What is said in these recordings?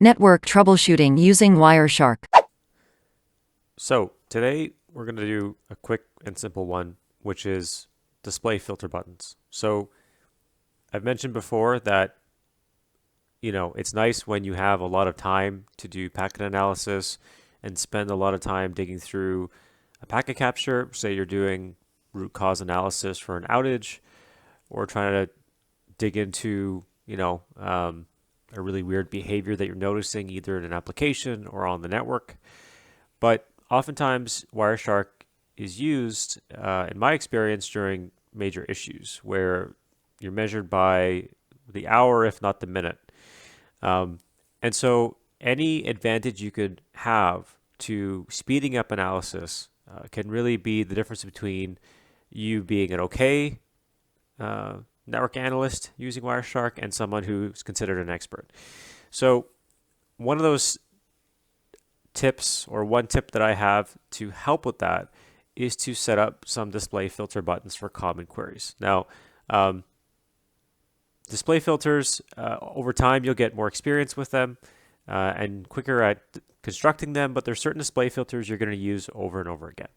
Network troubleshooting using Wireshark. So today we're going to do a quick and simple one, which is display filter buttons. So I've mentioned before that, it's nice when you have a lot of time to do packet analysis and spend a lot of time digging through a packet capture. Say you're doing root cause analysis for an outage or trying to dig into, a really weird behavior that you're noticing either in an application or on the network. But oftentimes, Wireshark is used, in my experience, during major issues where you're measured by the hour, if not the minute. And so, any advantage you could have to speeding up analysis can really be the difference between you being an okay network analyst using Wireshark and someone who's considered an expert. So, one of those tips, or one tip that I have to help with that, is to set up some display filter buttons for common queries. Now, display filters, over time, you'll get more experience with them and quicker at constructing them, but there's certain display filters you're going to use over and over again.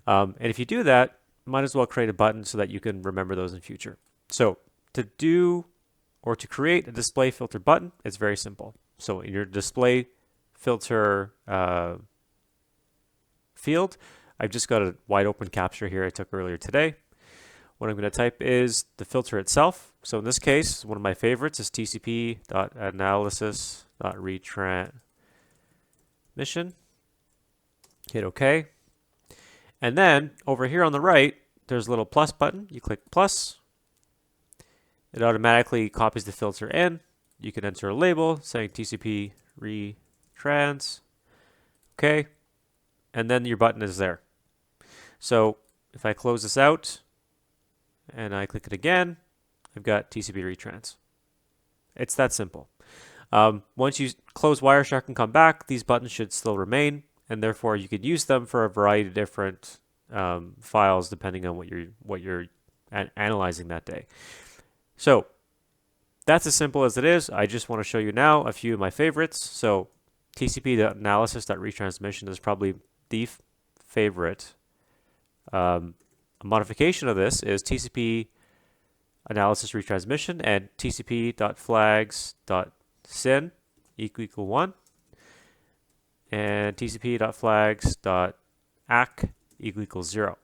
And if you do that, might as well create a button so that you can remember those in future. So to do or to create a display filter button, it's very simple. So in your display filter field, I've just got a wide open capture here I took earlier today. What I'm going to type is the filter itself. So in this case, one of my favorites is tcp.analysis.retransmission. Hit OK. And then over here on the right, there's a little plus button. You click plus. It automatically copies the filter in. You can enter a label saying TCP retrans. Okay. And then your button is there. So if I close this out and I click it again, I've got TCP retrans. It's that simple. Once you close Wireshark and come back, these buttons should still remain, and therefore you could use them for a variety of different files depending on what you're analyzing that day. So that's as simple as it is. I just want to show you now a few of my favorites. So tcp.analysis.retransmission is probably the favorite. A modification of this is TCP analysis retransmission and tcp.flags.syn equal 1 and tcp.flags.ack equal 0.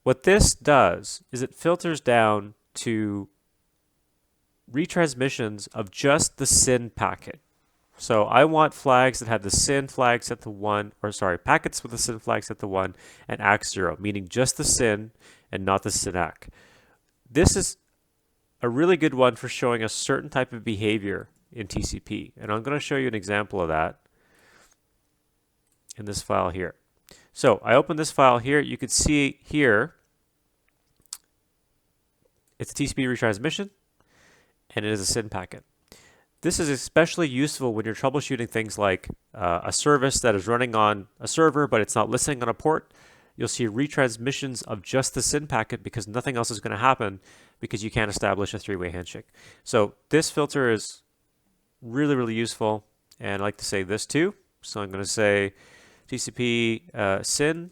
What this does is it filters down to retransmissions of just the SYN packet. So I want flags that have the SYN flag set to 1, packets with the SYN flag set to 1 and ACK 0, meaning just the SYN and not the SYN ACK. This is a really good one for showing a certain type of behavior in TCP, and I'm going to show you an example of that in this file here. So I open this file here. You can see here it's TCP retransmission, and it is a SYN packet. This is especially useful when you're troubleshooting things like a service that is running on a server, but it's not listening on a port. You'll see retransmissions of just the SYN packet because nothing else is going to happen because you can't establish a three-way handshake. So this filter is really, really useful, and I like to say this too. So I'm going to say TCP SYN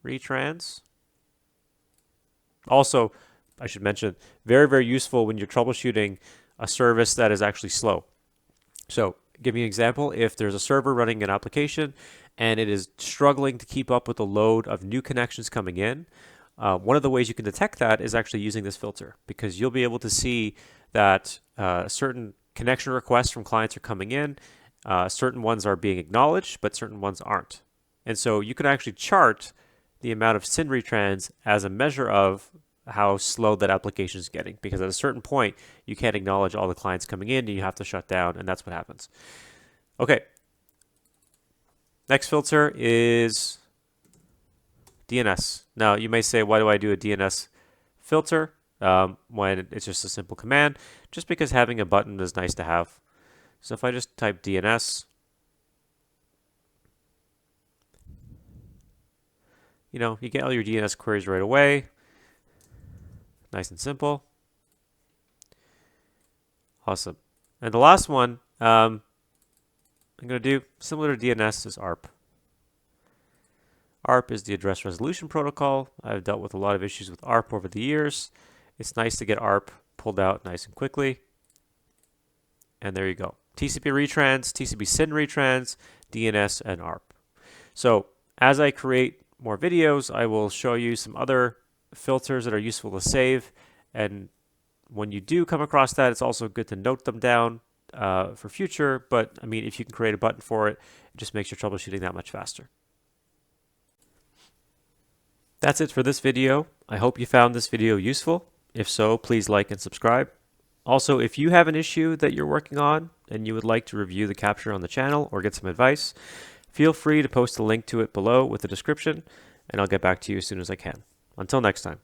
retrans. Also, I should mention, very, very useful when you're troubleshooting a service that is actually slow. So give me an example. If there's a server running an application and it is struggling to keep up with the load of new connections coming in, one of the ways you can detect that is actually using this filter, because you'll be able to see that certain connection requests from clients are coming in, certain ones are being acknowledged, but certain ones aren't. And so you can actually chart the amount of SYN retrans as a measure of how slow that application is getting, because at a certain point you can't acknowledge all the clients coming in and you have to shut down, and that's what happens. Okay, next filter is DNS. Now you may say, why do I do a DNS filter when it's just a simple command? Just because having a button is nice to have. So if I just type DNS, you get all your DNS queries right away. Nice and simple. Awesome. And the last one I'm going to do similar to DNS is ARP. ARP is the address resolution protocol. I've dealt with a lot of issues with ARP over the years. It's nice to get ARP pulled out nice and quickly. And there you go. TCP retrans, TCP SYN retrans, DNS, and ARP. So as I create more videos, I will show you some other filters that are useful to save. And when you do come across that, it's also good to note them down for future. But I mean, if you can create a button for it, it just makes your troubleshooting that much faster. That's it for this video. I hope you found this video useful. If so, please like and subscribe. Also, if you have an issue that you're working on and you would like to review the capture on the channel or get some advice, feel free to post a link to it below with the description, and I'll get back to you as soon as I can. Until next time.